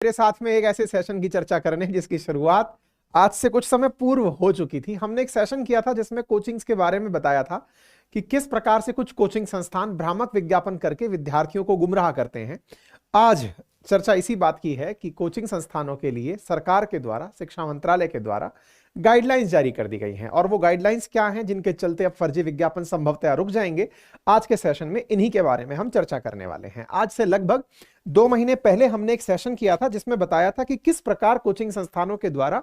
मेरे साथ में एक ऐसे सेशन की चर्चा करने जिसकी शुरुआत आज से कुछ समय पूर्व हो चुकी थी। हमने एक सेशन किया था जिसमें कोचिंग्स के बारे में बताया था कि किस प्रकार से कुछ कोचिंग संस्थान भ्रामक विज्ञापन करके विद्यार्थियों को गुमराह करते हैं। आज चर्चा इसी बात की है कि कोचिंग संस्थानों के लिए सरकार के द्वारा, शिक्षा मंत्रालय के द्वारा गाइडलाइंस जारी कर दी गई हैं और वो गाइडलाइंस क्या हैं जिनके चलते अब फर्जी विज्ञापन संभवतः रुक जाएंगे। आज के सेशन में इन्हीं के बारे में हम चर्चा करने वाले हैं। आज से लगभग 2 महीने पहले हमने एक सेशन किया था जिसमें बताया था कि किस प्रकार कोचिंग संस्थानों के द्वारा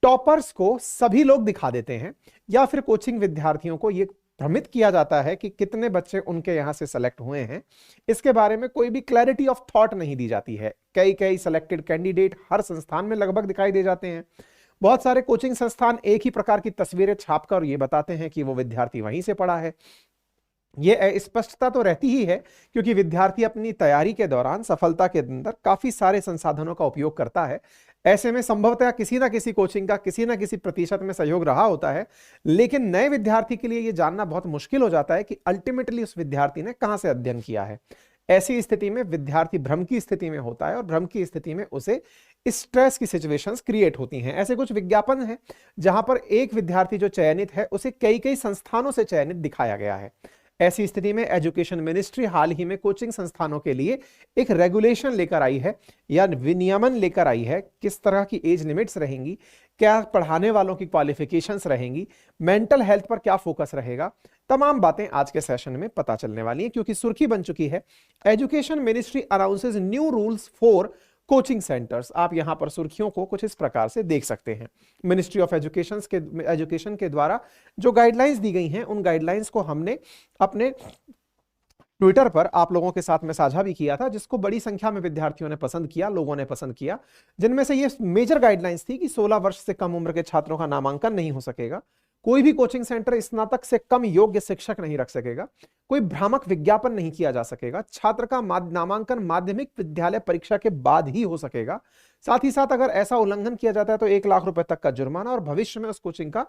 टॉपर्स को सभी लोग दिखा देते हैं या फिर कोचिंग विद्यार्थियों को यह भ्रमित किया जाता है कि कितने बच्चे उनके यहां से सेलेक्ट हुए हैं। इसके बारे में कोई भी क्लैरिटी ऑफ थॉट नहीं दी जाती है। कई कई सिलेक्टेड कैंडिडेट हर संस्थान में लगभग दिखाई दे जाते हैं। बहुत सारे कोचिंग संस्थान एक ही प्रकार की तस्वीरें छापकर ये बताते हैं कि वो विद्यार्थी वहीं से पढ़ा है। ये स्पष्टता तो रहती ही है क्योंकि विद्यार्थी अपनी तैयारी के दौरान सफलता के अंदर काफी सारे संसाधनों का उपयोग करता है। ऐसे में संभवतः किसी ना किसी कोचिंग का किसी ना किसी प्रतिशत में सहयोग रहा होता है, लेकिन नए विद्यार्थी के लिए यह जानना बहुत मुश्किल हो जाता है कि अल्टीमेटली उस विद्यार्थी ने कहां से अध्ययन किया है। ऐसी स्थिति में विद्यार्थी भ्रम की स्थिति में होता है और भ्रम की स्थिति में उसे स्ट्रेस की सिचुएशंस क्रिएट होती हैं। ऐसे कुछ विज्ञापन हैं जहां पर एक विद्यार्थी जो चयनित है उसे कई कई संस्थानों से चयनित दिखाया गया है। ऐसी स्थिति में एजुकेशन मिनिस्ट्री हाल ही में कोचिंग संस्थानों के लिए एक रेगुलेशन लेकर आई है या विनियमन लेकर आई है। किस तरह की एज लिमिट्स रहेंगी, क्या पढ़ाने वालों की क्वालिफिकेशंस रहेंगी, मेंटल हेल्थ पर क्या फोकस रहेगा, तमाम बातें आज के सेशन में पता चलने वाली हैं क्योंकि सुर्खी बन चुकी है education ministry announces new rules for coaching centres. आप यहां पर सुर्खियों को कुछ इस प्रकार से देख सकते हैं। मिनिस्ट्री ऑफ एजुकेशन के द्वारा जो गाइडलाइंस दी गई हैं उन गाइडलाइंस को हमने अपने ट्विटर पर आप लोगों के साथ में साझा भी किया था, जिसको बड़ी संख्या में विद्यार्थियों ने पसंद किया, लोगों ने पसंद किया। जिनमें से ये मेजर गाइडलाइंस थी कि 16 वर्ष से कम उम्र के छात्रों का नामांकन नहीं हो सकेगा, कोई भी कोचिंग सेंटर स्नातक से कम योग्य शिक्षक नहीं रख सकेगा, कोई भ्रामक विज्ञापन नहीं किया जा सकेगा, छात्र का नामांकन माध्यमिक विद्यालय परीक्षा के बाद ही हो सकेगा। साथ ही साथ अगर ऐसा उल्लंघन किया जाता है तो 1 लाख रुपए तक का जुर्माना और भविष्य में उस कोचिंग का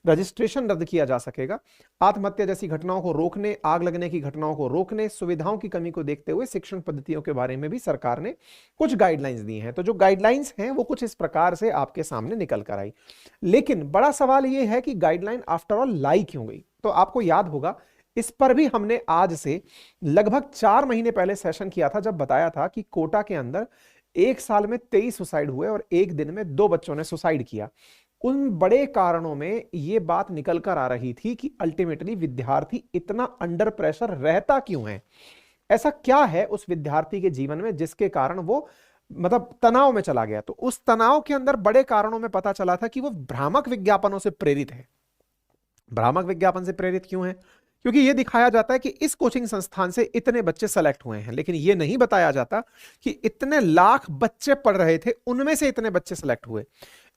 रजिस्ट्रेशन रद्द किया जा सकेगा। आत्महत्या जैसी घटनाओं को रोकने, आग लगने की घटनाओं को रोकने, सुविधाओं की कमी को देखते हुए शिक्षण पद्धतियों के बारे में भी सरकार ने कुछ गाइडलाइंस दी हैं। तो जो गाइडलाइंस हैं वो कुछ इस प्रकार से आपके सामने निकल कर आई। लेकिन बड़ा सवाल यह है कि गाइडलाइन आफ्टर ऑल लाई क्यों गई। तो आपको याद होगा इस पर भी हमने आज से लगभग 4 महीने पहले सेशन किया था जब बताया था कि कोटा के अंदर 1 साल में 23 सुसाइड हुए और 1 दिन में 2 बच्चों ने सुसाइड किया। उन बड़े कारणों में यह बात निकल कर आ रही थी कि अल्टीमेटली विद्यार्थी इतना अंडर प्रेशर रहता क्यों है, ऐसा क्या है उस विद्यार्थी के जीवन में जिसके कारण वो तनाव में चला गया। तो उस तनाव के अंदर बड़े कारणों में पता चला था कि वो भ्रामक विज्ञापनों से प्रेरित है। भ्रामक विज्ञापन से प्रेरित क्यों है? क्योंकि यह दिखाया जाता है कि इस कोचिंग संस्थान से इतने बच्चे सेलेक्ट हुए हैं, लेकिन यह नहीं बताया जाता कि इतने लाख बच्चे पढ़ रहे थे उनमें से इतने बच्चे सेलेक्ट हुए,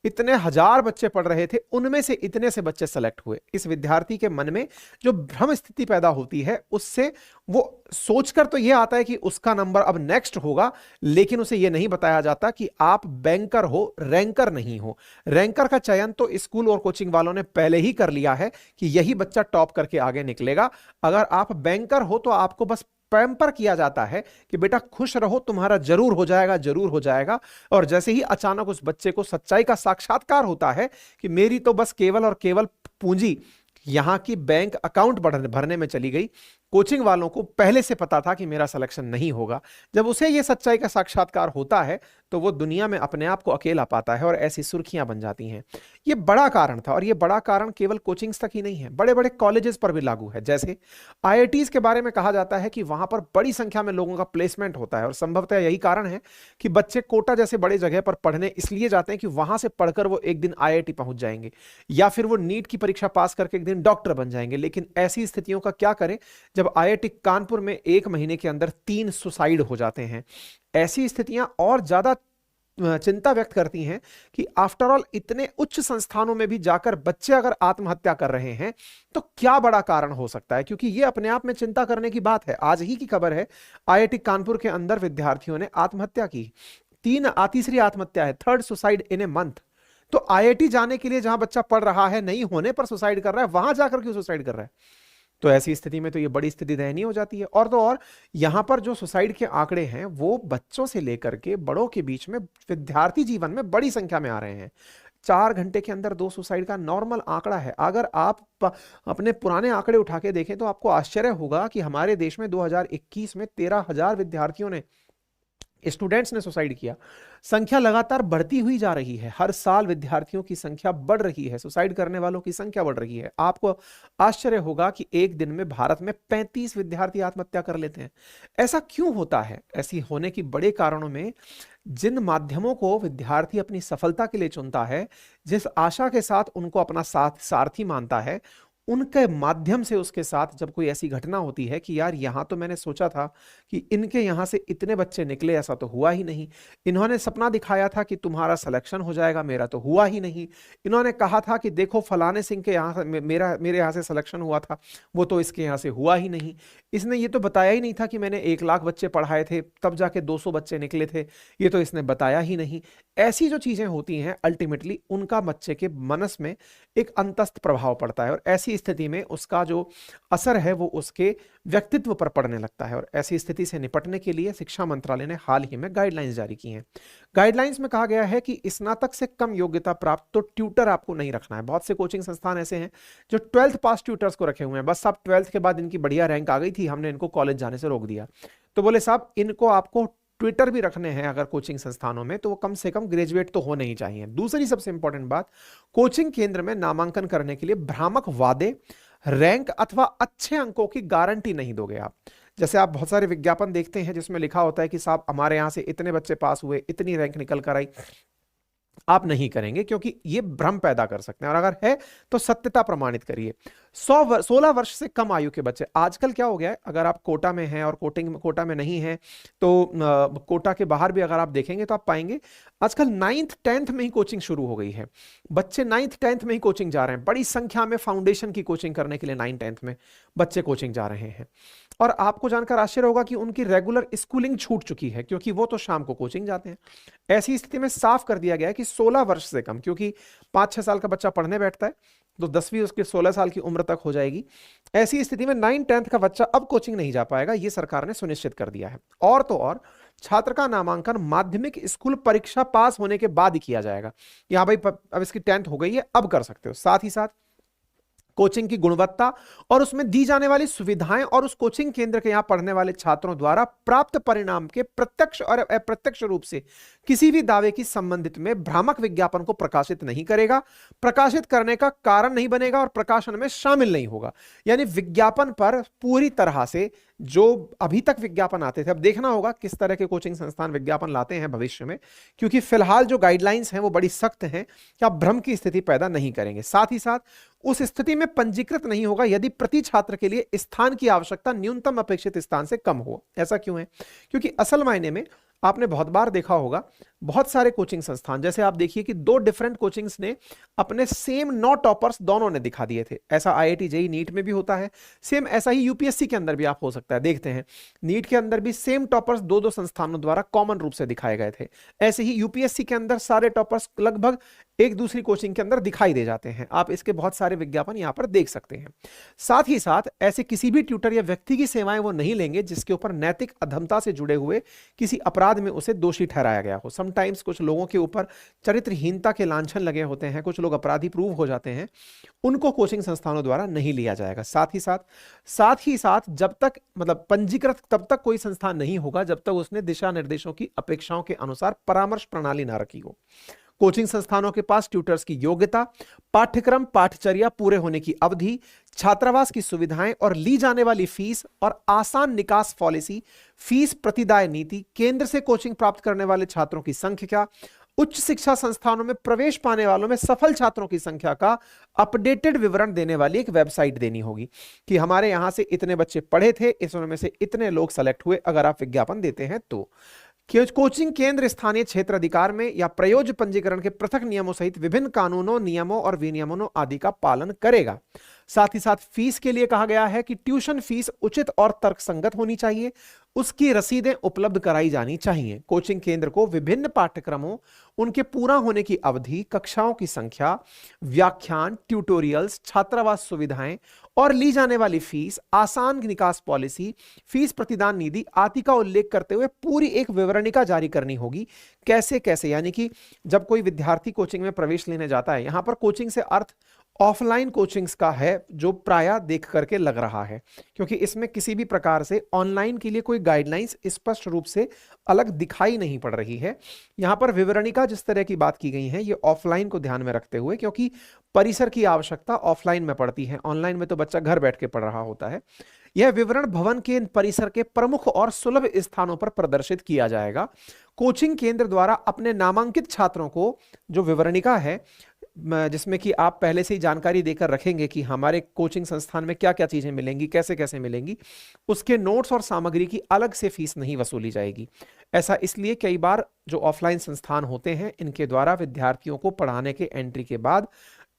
इतने हजार बच्चे पढ़ रहे थे उनमें से इतने से बच्चे सेलेक्ट हुए। इस विद्यार्थी के मन में जो भ्रम स्थिति पैदा होती है उससे वो सोचकर तो यह आता है कि उसका नंबर अब नेक्स्ट होगा, लेकिन उसे यह नहीं बताया जाता कि आप बैंकर हो, रैंकर नहीं हो। रैंकर का चयन तो स्कूल और कोचिंग वालों ने पहले ही कर लिया है कि यही बच्चा टॉप करके आगे निकलेगा। अगर आप बैंकर हो तो आपको बस पैम्पर किया जाता है कि बेटा खुश रहो, तुम्हारा जरूर हो जाएगा, जरूर हो जाएगा। और जैसे ही अचानक उस बच्चे को सच्चाई का साक्षात्कार होता है कि मेरी तो बस केवल और केवल पूंजी यहां की बैंक अकाउंट भरने में चली गई, कोचिंग वालों को पहले से पता था कि मेरा सिलेक्शन नहीं होगा। जब उसे यह सच्चाई का साक्षात्कार होता है तो वो दुनिया में अपने आप को अकेला पाता है और ऐसी सुर्खियां बन जाती हैं। यह बड़ा कारण था और यह बड़ा कारण केवल कोचिंग्स तक ही नहीं है, बड़े बड़े कॉलेजेस पर भी लागू है। जैसे आईआईटीज के बारे में कहा जाता है कि वहां पर बड़ी संख्या में लोगों का प्लेसमेंट होता है और संभवतः यही कारण है कि बच्चे कोटा जैसे बड़े जगह पर पढ़ने इसलिए जाते हैं कि वहां से पढ़कर वो एक दिन आईआईटी पहुंच जाएंगे या फिर वो नीट की परीक्षा पास करके एक दिन डॉक्टर बन जाएंगे। लेकिन ऐसी स्थितियों का क्या करें जब आईआईटी कानपुर में 1 महीने के अंदर 3 सुसाइड हो जाते हैं। ऐसी स्थितियां और ज्यादा चिंता व्यक्त करती हैं कि आफ्टर ऑल इतने उच्च संस्थानों में भी जाकर बच्चे अगर आत्महत्या कर रहे हैं तो क्या बड़ा कारण हो सकता है, क्योंकि यह अपने आप में चिंता करने की बात है। आज ही की खबर है, आईआईटी कानपुर के अंदर विद्यार्थियों ने आत्महत्या की। तीसरी आत्महत्या है, 3rd suicide in a month. तो आईआईटी जाने के लिए जहां बच्चा पढ़ रहा है, नहीं होने पर सुसाइड कर रहा है, वहां जाकर क्यों सुसाइड कर रहा है? तो ऐसी स्थिति में तो ये बड़ी स्थिति दयनीय हो जाती है। और तो और यहां पर जो सुसाइड के आंकड़े हैं वो बच्चों से लेकर के बड़ों के बीच में विद्यार्थी जीवन में बड़ी संख्या में आ रहे हैं। 4 घंटे के अंदर 2 सुसाइड का नॉर्मल आंकड़ा है। अगर आप अपने पुराने आंकड़े उठा के देखें तो आपको आश्चर्य होगा कि हमारे देश में 2021 में 13,000 विद्यार्थियों ने, स्टूडेंट्स ने सुसाइड किया। संख्या लगातार बढ़ती हुई जा रही है। हर साल विद्यार्थियों की संख्या बढ़ रही है, सुसाइड करने वालों की संख्या बढ़ रही है। आपको आश्चर्य होगा कि एक दिन में भारत में 35 विद्यार्थी आत्महत्या कर लेते हैं। ऐसा क्यों होता है? ऐसी होने की बड़े कारणों में जिन माध्यमों को विद्यार्थी अपनी सफलता के लिए चुनता है, जिस आशा के साथ उनको अपना साथ सारथी मानता है, उनके माध्यम से उसके साथ जब कोई ऐसी घटना होती है कि यार यहां तो मैंने सोचा था कि इनके यहां से इतने बच्चे निकले, ऐसा तो हुआ ही नहीं। इन्होंने सपना दिखाया था कि तुम्हारा सिलेक्शन हो जाएगा, मेरा तो हुआ ही नहीं। इन्होंने कहा था कि देखो फलाने सिंह के यहाँ मेरे यहाँ से सिलेक्शन हुआ था, वो तो इसके यहाँ से हुआ ही नहीं। इसने ये तो बताया ही नहीं था कि मैंने 1 लाख बच्चे पढ़ाए थे, तब जाके 200 बच्चे निकले थे, ये तो इसने बताया ही नहीं। ऐसी जो चीजें होती हैं अल्टीमेटली उनका बच्चे के मनस में एक अंतस्थ प्रभाव पड़ता है और ऐसी स्थिति में उसका जो असर है वो उसके व्यक्तित्व पर पड़ने लगता है। और ऐसी स्थिति से निपटने के लिए शिक्षा मंत्रालय ने हाल ही में गाइडलाइंस जारी की हैं। गाइडलाइंस में कहा गया है कि स्नातक से कम योग्यता प्राप्त तो ट्यूटर आपको नहीं रखना है। बहुत से कोचिंग संस्थान ऐसे हैं जो 12th पास ट्यूटर्स को रखे हुए हैं, बस साहब 12th के बाद इनकी बढ़िया रैंक आ गई थी, हमने इनको कॉलेज जाने से रोक दिया। तो बोले साहब इनको आपको ट्विटर भी रखने हैं अगर कोचिंग संस्थानों में, तो वो कम से कम ग्रेजुएट तो होने ही चाहिए। दूसरी सबसे इंपॉर्टेंट बात, कोचिंग केंद्र में नामांकन करने के लिए भ्रामक वादे, रैंक अथवा अच्छे अंकों की गारंटी नहीं दोगे आप। जैसे आप बहुत सारे विज्ञापन देखते हैं जिसमें लिखा होता है कि साहब हमारे यहां से इतने बच्चे पास हुए, इतनी रैंक निकल कर आई। आप नहीं करेंगे क्योंकि ये भ्रम पैदा कर सकते हैं, और अगर है तो सत्यता प्रमाणित करिए। 16 वर्ष से कम आयु के बच्चे, आजकल क्या हो गया है, अगर आप कोटा में हैं और कोटा में नहीं है तो कोटा के बाहर भी अगर आप देखेंगे तो आप पाएंगे आजकल 9th 10th में ही कोचिंग शुरू हो गई है। बच्चे 9th 10th में ही कोचिंग जा रहे हैं। बड़ी संख्या में फाउंडेशन की कोचिंग करने के लिए 9th 10th में बच्चे कोचिंग जा रहे हैं। और आपको जानकर आश्चर्य होगा कि उनकी रेगुलर स्कूलिंग छूट चुकी है क्योंकि वो तो शाम को कोचिंग जाते हैं। ऐसी स्थिति में साफ कर दिया गया है कि 16 वर्ष से कम, क्योंकि 5-6 साल का बच्चा पढ़ने बैठता है तो 10वीं उसके 16 साल की उम्र तक हो जाएगी। ऐसी स्थिति में 9th 10th का बच्चा अब कोचिंग नहीं जा पाएगा, ये सरकार ने सुनिश्चित कर दिया है। और तो और छात्र का नामांकन माध्यमिक स्कूल परीक्षा पास होने के बाद ही किया जाएगा। यहां भाई अब इसकी 10th हो गई है, अब कर सकते हो। साथ ही साथ कोचिंग की गुणवत्ता और उसमें दी जाने वाली सुविधाएं और उस कोचिंग केंद्र के यहां पढ़ने वाले छात्रों द्वारा प्राप्त परिणाम के प्रत्यक्ष और अप्रत्यक्ष रूप से किसी भी दावे की संबंधित में भ्रामक विज्ञापन को प्रकाशित नहीं करेगा, प्रकाशित करने का कारण नहीं बनेगा और प्रकाशन में शामिल नहीं होगा। यानी विज्ञापन पर पूरी तरह से जो अभी तक विज्ञापन आते थे, अब देखना होगा किस तरह के कोचिंग संस्थान विज्ञापन लाते हैं भविष्य में, क्योंकि फिलहाल जो गाइडलाइंस हैं वो बड़ी सख्त हैं कि आप भ्रम की स्थिति पैदा नहीं करेंगे। साथ ही साथ उस स्थिति में पंजीकृत नहीं होगा यदि प्रति छात्र के लिए स्थान की आवश्यकता न्यूनतम अपेक्षित स्थान से कम हो। ऐसा क्यों है? क्योंकि असल मायने में आपने बहुत बार देखा होगा बहुत सारे कोचिंग संस्थान, जैसे आप देखिए कि 2 डिफरेंट कोचिंग्स ने अपने सेम 9 टॉपर्स दोनों ने दिखा दिए थे। ऐसा IIT JEE नीट में भी होता है, सेम ऐसा ही UPSC के अंदर भी आप हो सकता है। देखते हैं नीट के अंदर भी सेम टॉपर्स 2-2 संस्थानों द्वारा कॉमन रूप से दिखाए गए थे। ऐसे ही UPSC के अंदर सारे टॉपर्स लगभग एक दूसरी कोचिंग के अंदर दिखाई दे जाते हैं। आप इसके बहुत सारे विज्ञापन यहां पर देख सकते हैं। साथ ही साथ ऐसे किसी भी ट्यूटर या व्यक्ति की सेवाएं वो नहीं लेंगे जिसके ऊपर नैतिक अधमता से जुड़े हुए किसी अपराध में उसे दोषी ठहराया गया हो। समटाइम्स कुछ लोगों के ऊपर चरित्रहीनता के लांछन लगे होते हैं, कुछ लोग अपराधी प्रूव हो जाते हैं, उनको कोचिंग संस्थानों द्वारा नहीं लिया जाएगा। साथ ही साथ जब तक मतलब पंजीकृत तब तक कोई संस्थान नहीं होगा जब तक उसने दिशा निर्देशों की अपेक्षाओं के अनुसार परामर्श प्रणाली ना रखी हो। कोचिंग संस्थानों के पास ट्यूटर्स की योग्यता, पाठ्यक्रम पाठचर्या पूरे होने की अवधि, छात्रावास की सुविधाएं और ली जाने वाली फीस और आसान निकास पॉलिसी, फीस प्रतिदाय नीति, केंद्र से कोचिंग प्राप्त करने वाले छात्रों की संख्या, उच्च शिक्षा संस्थानों में प्रवेश पाने वालों में सफल छात्रों की संख्या का अपडेटेड विवरण देने वाली एक वेबसाइट देनी होगी कि हमारे यहां से इतने बच्चे पढ़े थे, इसमें से इतने लोग सेलेक्ट हुए, अगर आप विज्ञापन देते हैं तो। कोचिंग केंद्र स्थानीय क्षेत्र अधिकार में या प्रयोज्य पंजीकरण के पृथक नियमों सहित विभिन्न कानूनों, नियमों और विनियमों आदि का पालन करेगा। साथ ही साथ फीस के लिए कहा गया है कि ट्यूशन फीस उचित और तर्कसंगत होनी चाहिए, उसकी रसीदें उपलब्ध कराई जानी चाहिए। कोचिंग केंद्र को विभिन्न पाठ्यक्रमों, उनके पूरा होने की अवधि, कक्षाओं की संख्या, व्याख्यान, ट्यूटोरियल्स, छात्रावास सुविधाएं और ली जाने वाली फीस, आसान निकास पॉलिसी, फीस प्रतिदान निधि आदि का उल्लेख करते हुए पूरी एक विवरणिका जारी करनी होगी। कैसे कैसे, यानी कि जब कोई विद्यार्थी कोचिंग में प्रवेश लेने जाता है, यहां पर कोचिंग से अर्थ ऑफलाइन कोचिंग्स का है, जो प्रायः देख करके लग रहा है, क्योंकि इसमें किसी भी प्रकार से ऑनलाइन के लिए कोई गाइडलाइंस स्पष्ट रूप से अलग दिखाई नहीं पड़ रही है। यहां पर विवरणिका जिस तरह की बात की गई है, ये ऑफलाइन को ध्यान में रखते हुए, क्योंकि परिसर की आवश्यकता ऑफलाइन में पड़ती है, ऑनलाइन में तो बच्चा घर बैठ के पढ़ रहा होता है। यह विवरण भवन के परिसर के प्रमुख और सुलभ स्थानों पर प्रदर्शित किया जाएगा। कोचिंग केंद्र द्वारा अपने नामांकित छात्रों को, जो विवरणिका है जिसमें कि आप पहले से ही जानकारी देकर रखेंगे कि हमारे कोचिंग संस्थान में क्या क्या चीजें मिलेंगी, कैसे कैसे मिलेंगी, उसके नोट्स और सामग्री की अलग से फीस नहीं वसूली जाएगी। ऐसा इसलिए कई बार जो ऑफलाइन संस्थान होते हैं, इनके द्वारा विद्यार्थियों को पढ़ाने के एंट्री के बाद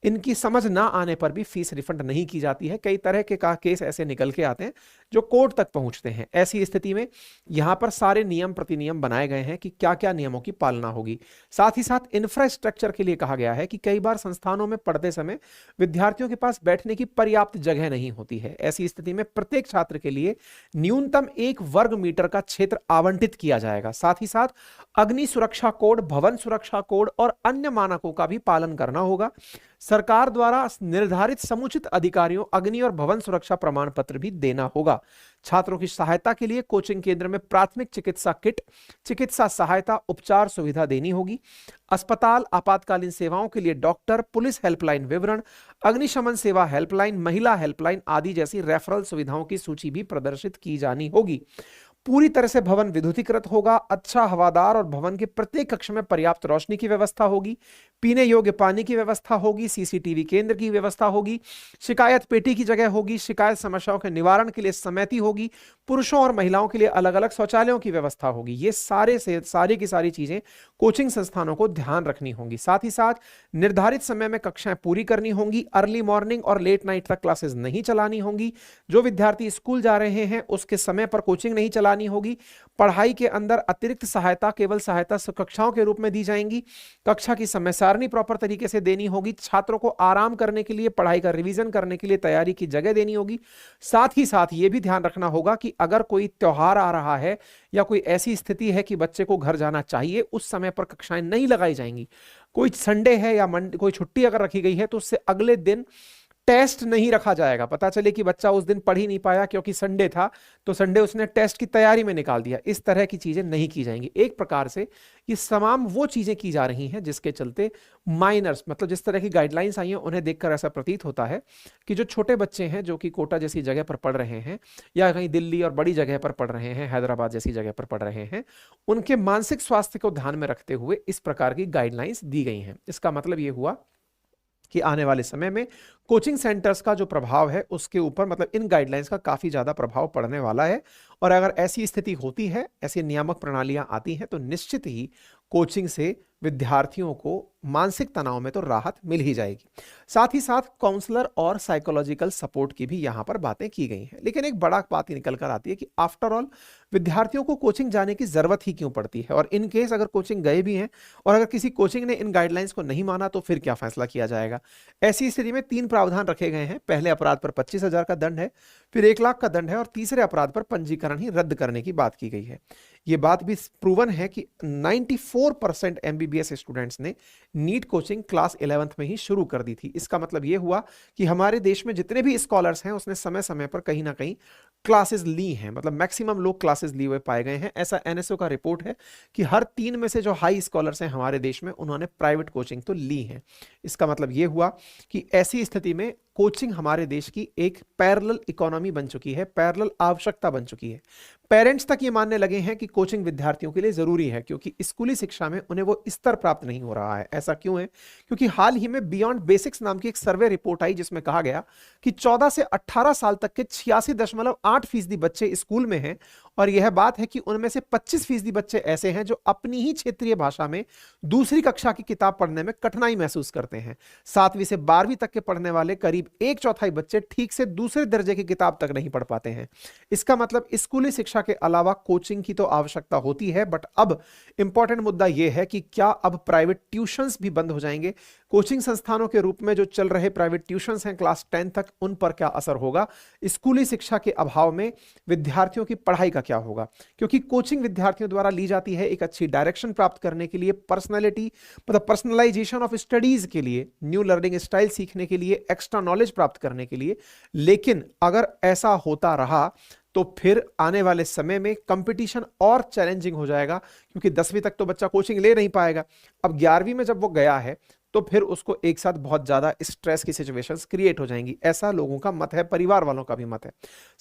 इनकी समझ ना आने पर भी फीस रिफंड नहीं की जाती है। कई तरह के केस ऐसे निकल के आते हैं जो कोर्ट तक पहुंचते हैं। ऐसी स्थिति में यहां पर सारे नियम प्रतिनियम बनाए गए हैं कि क्या क्या नियमों की पालना होगी। साथ ही साथ इंफ्रास्ट्रक्चर के लिए कहा गया है कि कई बार संस्थानों में पढ़ते समय विद्यार्थियों के पास बैठने की पर्याप्त जगह नहीं होती है। ऐसी स्थिति में प्रत्येक छात्र के लिए न्यूनतम 1 वर्ग मीटर का क्षेत्र आवंटित किया जाएगा। साथ ही साथ अग्नि सुरक्षा कोड, भवन सुरक्षा कोड और अन्य मानकों का भी पालन करना होगा। सरकार द्वारा निर्धारित समुचित अधिकारियों अग्नि और भवन सुरक्षा प्रमाण पत्र भी देना होगा। छात्रों की सहायता के लिए कोचिंग केंद्र में प्राथमिक चिकित्सा किट, चिकित्सा सहायता, उपचार सुविधा देनी होगी। अस्पताल, आपातकालीन सेवाओं के लिए डॉक्टर, पुलिस हेल्पलाइन विवरण, अग्निशमन सेवा हेल्पलाइन, महिला हेल्पलाइन आदि जैसी रेफरल सुविधाओं की सूची भी प्रदर्शित की जानी होगी। पूरी तरह से भवन विद्युतीकृत होगा, अच्छा हवादार और भवन के प्रत्येक कक्ष में पर्याप्त रोशनी की व्यवस्था होगी, पीने योग्य पानी की व्यवस्था होगी, सीसीटीवी केंद्र की व्यवस्था होगी, शिकायत पेटी की जगह होगी, शिकायत समस्याओं के निवारण के लिए समिति होगी, पुरुषों और महिलाओं के लिए अलग अलग शौचालयों की व्यवस्था होगी। ये सारी की सारी चीजें कोचिंग संस्थानों को ध्यान रखनी होंगी। साथ ही साथ निर्धारित समय में कक्षाएं पूरी करनी होंगी, अर्ली मॉर्निंग और लेट नाइट तक क्लासेस नहीं चलानी होंगी। जो विद्यार्थी स्कूल जा रहे हैं उसके समय पर कोचिंग नहीं चलानी होगी। पढ़ाई के अंदर अतिरिक्त सहायता केवल सहायता कक्षाओं के रूप में दी जाएंगी। कक्षा की समय सारणी प्रॉपर तरीके से देनी होगी। छात्रों को आराम करने के लिए, पढ़ाई का रिवीजन करने के लिए तैयारी की जगह देनी होगी। साथ ही साथ यह भी ध्यान रखना होगा कि अगर कोई त्योहार आ रहा है या कोई ऐसी स्थिति है कि बच्चे को घर जाना चाहिए, उस समय पर कक्षाएं नहीं लगाई जाएंगी। कोई संडे है या कोई छुट्टी अगर रखी गई है तो उससे अगले दिन टेस्ट नहीं रखा जाएगा। पता चले कि बच्चा उस दिन पढ़ ही नहीं पाया क्योंकि संडे था, तो संडे उसने टेस्ट की तैयारी में निकाल दिया। इस तरह की चीजें नहीं की जाएंगी। एक प्रकार से ये तमाम वो चीजें की जा रही हैं जिसके चलते माइनर्स, मतलब जिस तरह की गाइडलाइंस आई हैं उन्हें देखकर ऐसा प्रतीत होता है कि जो छोटे बच्चे हैं जो कि कोटा जैसी जगह पर पढ़ रहे हैं या कहीं दिल्ली और बड़ी जगह पर पढ़ रहे हैं, हैदराबाद जैसी जगह पर पढ़ रहे हैं, उनके मानसिक स्वास्थ्य को ध्यान में रखते हुए इस प्रकार की गाइडलाइंस दी गई हैं। इसका मतलब ये हुआ कि आने वाले समय में कोचिंग सेंटर्स का जो प्रभाव है उसके ऊपर, मतलब इन गाइडलाइंस का काफी ज्यादा प्रभाव पड़ने वाला है। और अगर ऐसी स्थिति होती है, ऐसी नियामक प्रणालियां आती हैं, तो निश्चित ही कोचिंग से विद्यार्थियों को मानसिक तनाव में तो राहत मिल ही जाएगी। साथ ही साथ काउंसलर और साइकोलॉजिकल सपोर्ट की भी यहां पर बातें की गई हैं। लेकिन एक बड़ा बात निकल कर आती है कि आफ्टर ऑल विद्यार्थियों को कोचिंग जाने की जरूरत ही क्यों पड़ती है, और इन केस अगर कोचिंग गए भी हैं और अगर किसी कोचिंग ने इन गाइडलाइंस को नहीं माना तो फिर क्या फैसला किया जाएगा। ऐसी स्थिति में 3 प्रावधान रखे गए हैं। पहले अपराध पर 25,000 का दंड है, फिर 1 लाख का दंड है, और तीसरे अपराध पर पंजीकरण ही रद्द करने की बात की गई है। यह बात भी प्रूवन है कि 94% एमबीबीएस स्टूडेंट्स ने नीट कोचिंग क्लास 11th में ही शुरू कर दी थी। इसका मतलब यह हुआ कि हमारे देश में जितने भी स्कॉलर्स हैं उसने समय समय पर कहीं ना कहीं क्लासेस ली हैं, मतलब मैक्सिमम लोग क्लासेस लिए हुए पाए गए हैं। ऐसा एनएसओ का रिपोर्ट है कि हर 3 में से जो हाई स्कॉलर्स हैं हमारे देश में, उन्होंने प्राइवेट कोचिंग तो ली है। इसका मतलब यह हुआ कि ऐसी स्थिति में कोचिंग हमारे देश की एक पैरेलल इकोनॉमी बन चुकी है, पैरेलल आवश्यकता बन चुकी है। पेरेंट्स तक ये मानने लगे हैं कि कोचिंग विद्यार्थियों के लिए जरूरी है, क्योंकि स्कूली शिक्षा में उन्हें वो स्तर प्राप्त नहीं हो रहा है। ऐसा क्यों है? क्योंकि हाल ही में बियॉन्ड बेसिक्स नाम की एक सर्वे रिपोर्ट आई जिसमें कहा गया कि 14 से 18 साल तक के 86.8% बच्चे स्कूल में हैं और यह बात है कि उनमें से 25% बच्चे ऐसे हैं जो अपनी ही क्षेत्रीय भाषा में दूसरी कक्षा की किताब पढ़ने में कठिनाई महसूस करते हैं। 7वीं से 12वीं तक के पढ़ने वाले करीब 1/4 बच्चे ठीक से दूसरे दर्जे की किताब तक नहीं पढ़ पाते हैं। इसका मतलब स्कूली शिक्षा के अलावा कोचिंग की तो आवश्यकता होती है, बट अब इंपॉर्टेंट मुद्दा यह है कि क्या अब प्राइवेट ट्यूशंस भी बंद हो जाएंगे? कोचिंग संस्थानों के रूप में जो चल रहे प्राइवेट ट्यूशंस हैं क्लास 10 तक, उन पर क्या असर होगा? स्कूली शिक्षा के अभाव में विद्यार्थियों की पढ़ाई का क्या होगा? क्योंकि कोचिंग विद्यार्थियों द्वारा ली जाती है एक अच्छी डायरेक्शन प्राप्त करने के लिए, पर्सनलाइजेशन ऑफ स्टडीज के लिए, न्यू लर्निंग स्टाइल सीखने के लिए, एक्स्ट्रा नॉलेज प्राप्त करने के लिए। लेकिन अगर ऐसा होता रहा तो फिर आने वाले समय में कंपटीशन और चैलेंजिंग हो जाएगा, क्योंकि 10वीं तक तो बच्चा कोचिंग ले नहीं पाएगा। अब 11वीं में जब वो गया है तो फिर उसको एक साथ बहुत ज्यादा स्ट्रेस की सिचुएशंस क्रिएट हो जाएंगी, ऐसा लोगों का मत है, परिवार वालों का भी मत है।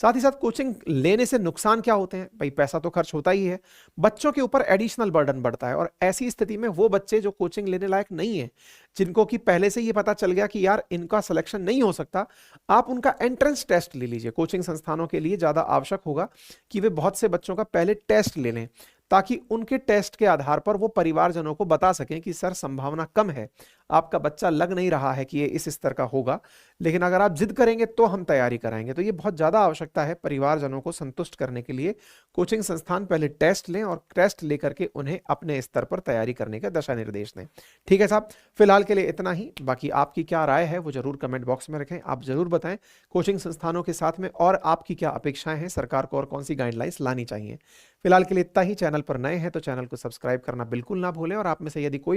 साथ ही साथ कोचिंग लेने से नुकसान क्या होते हैं? भाई पैसा तो खर्च होता ही है, बच्चों के ऊपर एडिशनल बर्डन बढ़ता है, और ऐसी स्थिति में वो बच्चे जो कोचिंग लेने लायक नहीं है, जिनको कि पहले से ये पता चल गया कि यार इनका सिलेक्शन नहीं हो सकता, आप उनका एंट्रेंस टेस्ट ले लीजिए। कोचिंग संस्थानों के लिए ज्यादा आवश्यक होगा कि वे बहुत से बच्चों का पहले टेस्ट ले लें, ताकि उनके टेस्ट के आधार पर वो परिवारजनों को बता सकें कि सर संभावना कम है, आपका बच्चा लग नहीं रहा है कि ये इस स्तर का होगा, लेकिन अगर आप जिद करेंगे तो हम तैयारी कराएंगे। तो ये बहुत ज्यादा आवश्यकता है परिवारजनों को संतुष्ट करने के लिए। कोचिंग संस्थान पहले टेस्ट लें और टेस्ट लेकर के उन्हें अपने स्तर पर तैयारी करने का दिशा निर्देश दें। ठीक है साहब, फिलहाल के लिए इतना ही। बाकी आपकी क्या राय है वो जरूर कमेंट बॉक्स में रखें, आप जरूर बताएं कोचिंग संस्थानों के साथ में और आपकी क्या अपेक्षाएं हैं, सरकार को और कौन सी गाइडलाइंस लानी चाहिए। फिलहाल के लिए इतना ही। चैनल पर नए हैं तो चैनल को सब्सक्राइब करना बिल्कुल ना भूलें, और आप में से यदि कोई भी